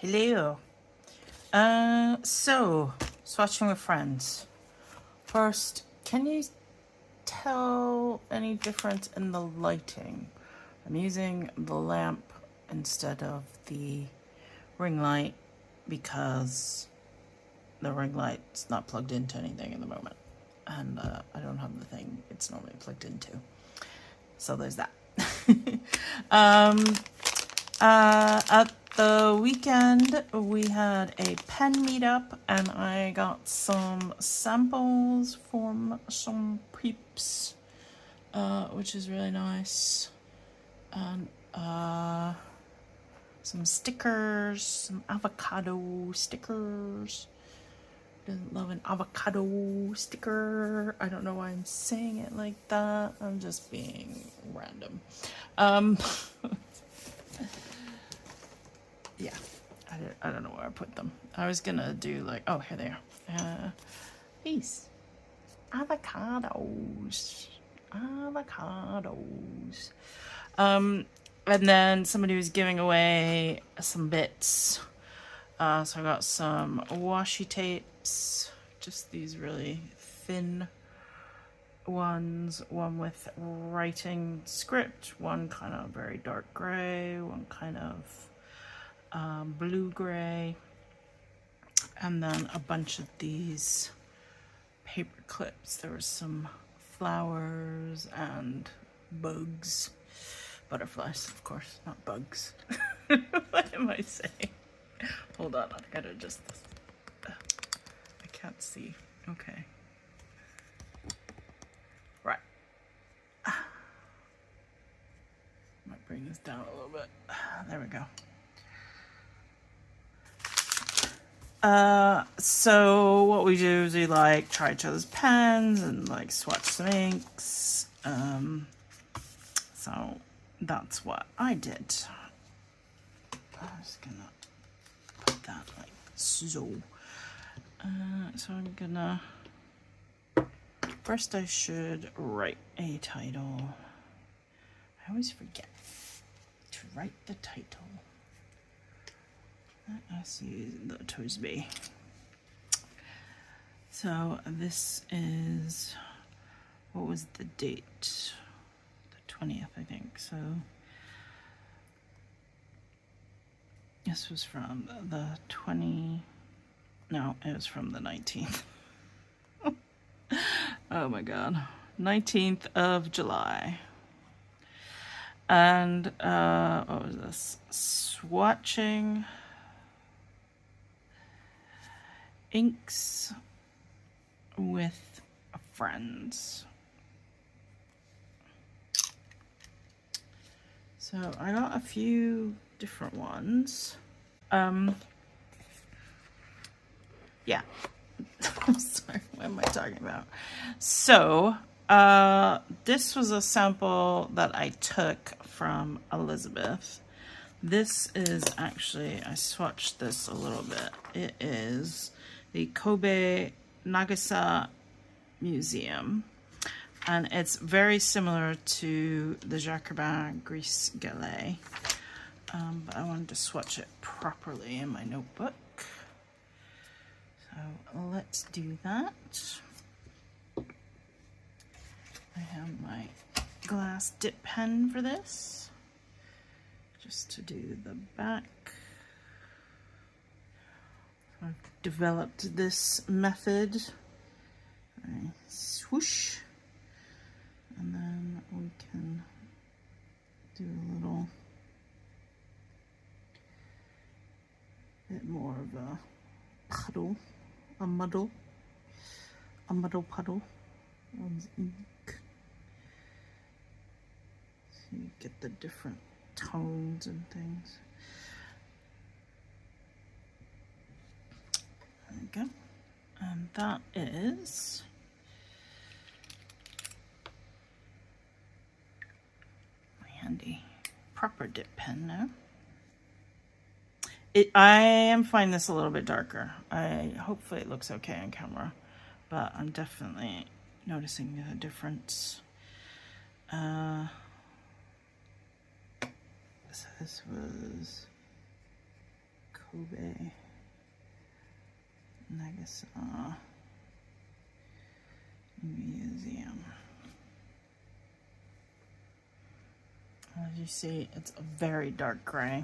Hello. So, swatching with friends. First, can you tell any difference in the lighting? I'm using the lamp instead of the ring light because the ring light's not plugged into anything at the moment. And I don't have the thing it's normally plugged into. So there's that. At the weekend, we had a pen meetup, and I got some samples from some peeps, which is really nice, and some stickers, some avocado stickers. Doesn't love an avocado sticker. I don't know why I'm saying it like that. I'm just being random. Yeah, I don't know where I put them. I was gonna do like, oh, here they are. These avocados. And then somebody was giving away some bits. So I got some washi tapes, just these really thin ones, one with writing script, one kind of very dark gray, one kind of blue gray, and then a bunch of these paper clips. There were some flowers and bugs, butterflies, of course, not bugs. What am I saying? Hold on, I've got to adjust this. I can't see. Okay. Right. Might bring this down a little bit. There we go. So what we do is we like try each other's pens and like swatch some inks. So that's what I did. I'm just gonna put that like so. So I'm gonna, first I should write a title. I always forget to write the title. I see the Toasby. So this is, what was the date? The 20th, I think. So this was from the 20, no, it was from the 19th. Oh my God. 19th of July. And what was this? Swatching Inks with friends. So I got a few different ones. Yeah. I'm sorry, what am I talking about? So this was a sample that I took from Elizabeth. This is actually, I swatched this a little bit. It is the Kobe Nagasa Museum, and it's very similar to the Jacquemin Gris Galet, but I wanted to swatch it properly in my notebook. So let's do that. I have my glass dip pen for this, just to do the back. I've developed this method. I swoosh, and then we can do a little bit more of a puddle, a muddle puddle of ink. So you get the different tones and things. There we go. And that is my handy proper dip pen now. I am finding this a little bit darker. Hopefully it looks okay on camera, but I'm definitely noticing a difference. So this was Kobe Nagasaki Museum. As you see, it's a very dark gray.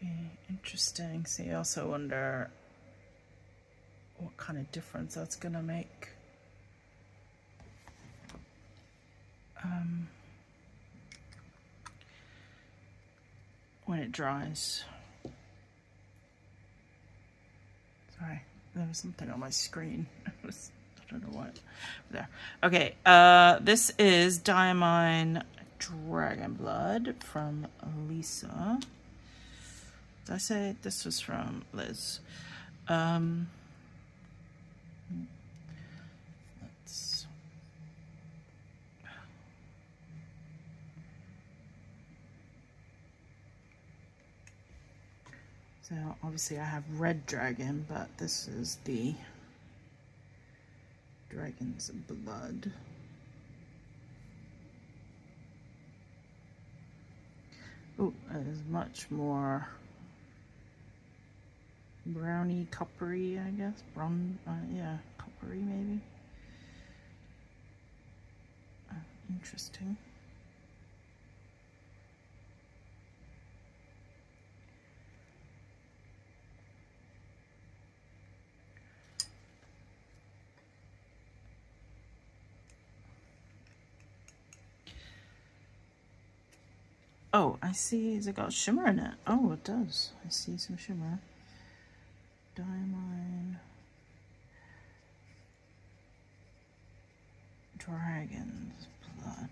Be interesting. See, I also wonder what kind of difference that's gonna make. When it dries. Sorry, there was something on my screen. I don't know what. There. Okay, this is Diamine Dragon Blood from Lisa. Did I say this was from Liz? Let's. So obviously I have Red Dragon, but this is the Dragon's Blood. Oh, it is much more browny, coppery, I guess. Brown, yeah, coppery maybe. Interesting. Oh, I see. Has it got shimmer in it? Oh, it does. I see some shimmer. Diamine Dragon's Blood.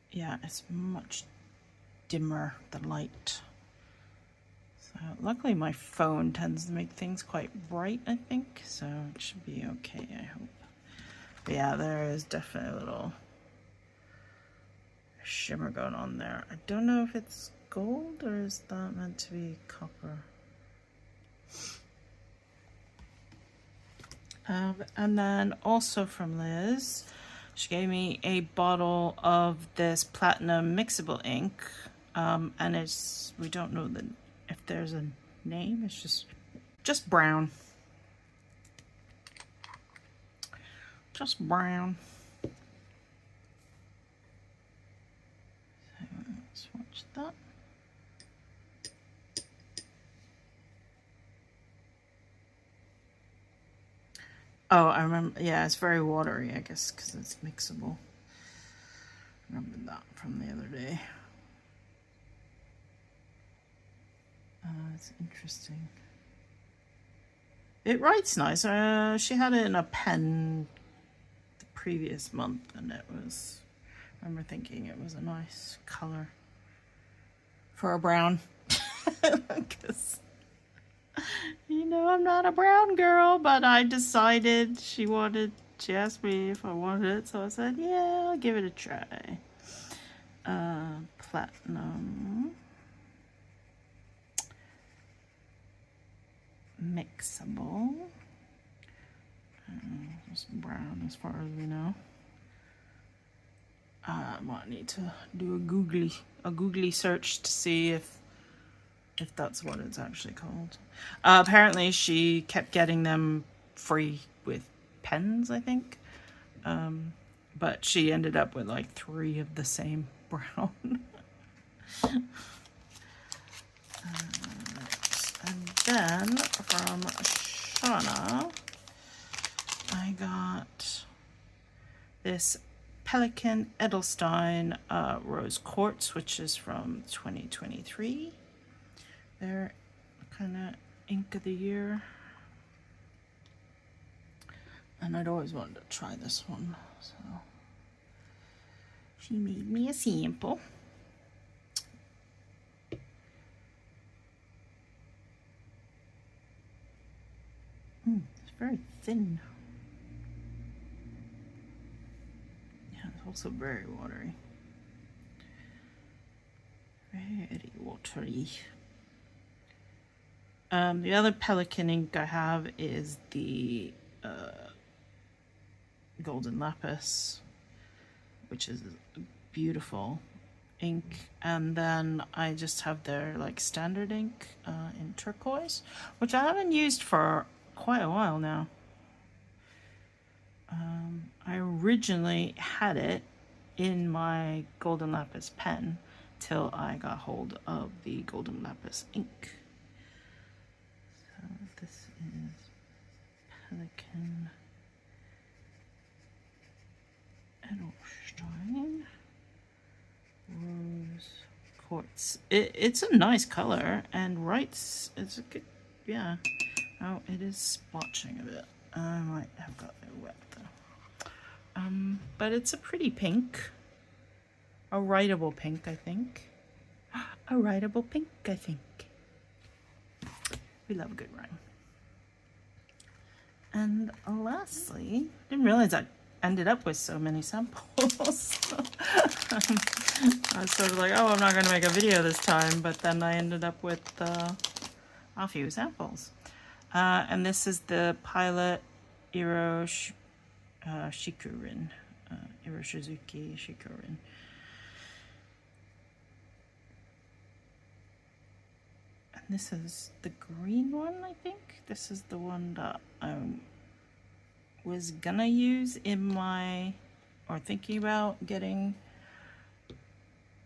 Yeah, it's much dimmer, the light. So luckily my phone tends to make things quite bright, I think. So it should be okay, I hope. But yeah, there is definitely a little shimmer going on there. I don't know if it's gold or is that meant to be copper. And then also from Liz, she gave me a bottle of this platinum mixable ink, and it's, we don't know if there's a name. It's just brown, just brown. So swatch that. Oh, I remember. Yeah, it's very watery, I guess, because it's mixable. I remember that from the other day. It's interesting. It writes nice. She had it in a pen the previous month, and it was, I remember thinking it was a nice color for a brown. Because, you know, I'm not a brown girl, but I decided she asked me if I wanted it, so I said, yeah, I'll give it a try. Platinum mixable. Just brown as far as we know. I might need to do a googly search to see if that's what it's actually called. Apparently she kept getting them free with pens, I think. But she ended up with like 3 of the same brown. And then from Shauna, I got this Pelikan Edelstein Rose Quartz, which is from 2023. Their kind of ink of the year. And I'd always wanted to try this one, so she made me a sample. It's very thin. Yeah, it's also very watery. Very watery. The other Pelikan ink I have is the Golden Lapis, which is beautiful. ink, and then I just have their like standard ink in turquoise, which I haven't used for quite a while now. I originally had it in my golden lapis pen till I got hold of the golden lapis ink. So this is Pelican Edelstein Rose Quartz. It's a nice color and writes, it's a good, yeah. Oh, it is splotching a bit. I might have got it wet though. But it's a pretty pink. A writable pink, I think. A writable pink, I think. We love a good rhyme. And lastly, didn't realize I ended up with so many samples. I was sort of like, oh, I'm not going to make a video this time, but then I ended up with a few samples. And this is the Pilot Iro Shikurin. Iro Shizuki Shikurin. And this is the green one, I think. This is the one that I was gonna use in my, or thinking about getting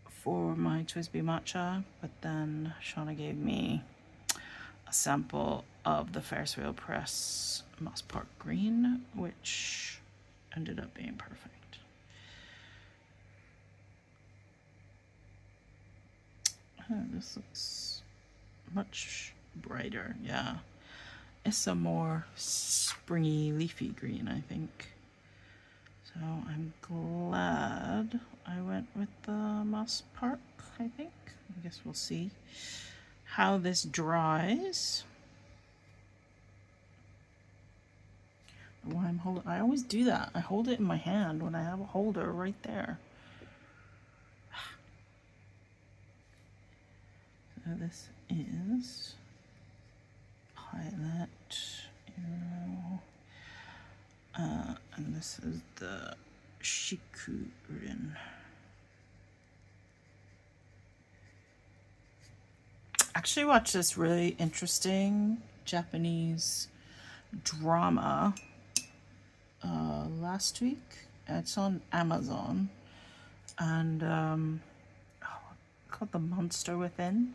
for my Twisby matcha, but then Shauna gave me a sample of the Ferris Wheel Press Moss Park Green, which ended up being perfect. Oh, this looks much brighter, yeah. It's a more springy, leafy green, I think. So I'm glad I went with the Moss Park, I think. I guess we'll see how this dries. Why I'm holding, I always do that. I hold it in my hand when I have a holder right there. So this is Pilot Iro, and this is the Shikurin. Actually watched this really interesting Japanese drama last week. It's on Amazon, and called The Monster Within.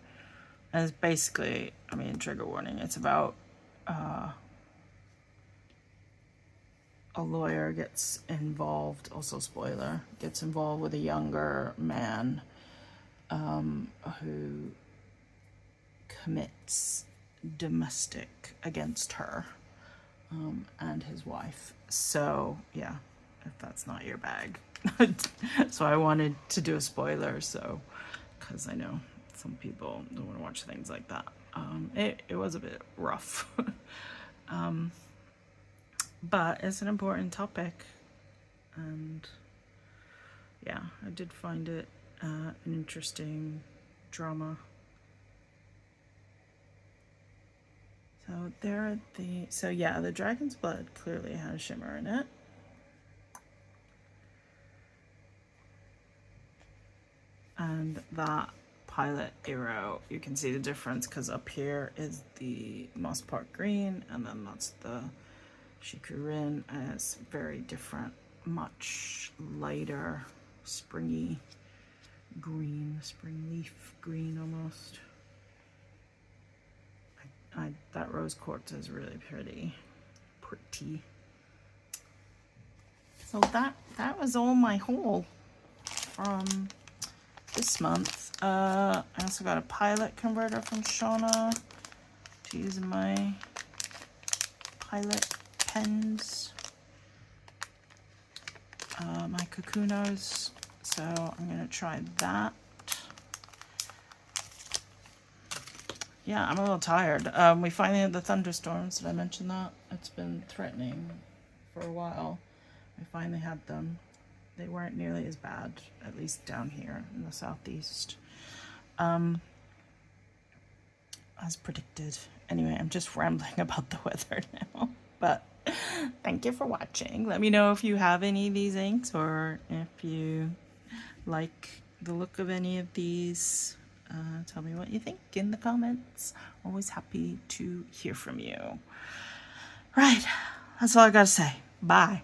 And it's basically, I mean, trigger warning, it's about a lawyer gets involved, also spoiler, gets involved with a younger man who commits domestic against her and his wife. So yeah, if that's not your bag. So I wanted to do a spoiler, so, because I know some people don't want to watch things like that. It was a bit rough. But it's an important topic, and yeah, I did find it an interesting drama. So there are so yeah, the dragon's blood clearly has shimmer in it. And that Pilot Iro, you can see the difference because up here is the Moss Park Green, and then that's the Shikurin, and it's very different, much lighter, springy green, spring leaf green almost. That rose quartz is really pretty. So that was all my haul from this month. I also got a Pilot converter from Shauna to use in my Pilot pens. My Kakunos, so I'm gonna try that. Yeah, I'm a little tired. We finally had the thunderstorms. Did I mention that? It's been threatening for a while. We finally had them. They weren't nearly as bad, at least down here in the southeast, as predicted. Anyway, I'm just rambling about the weather now, but thank you for watching. Let me know if you have any of these inks, or if you like the look of any of these. Tell me what you think in the comments. Always happy to hear from you. Right, that's all I gotta say. Bye.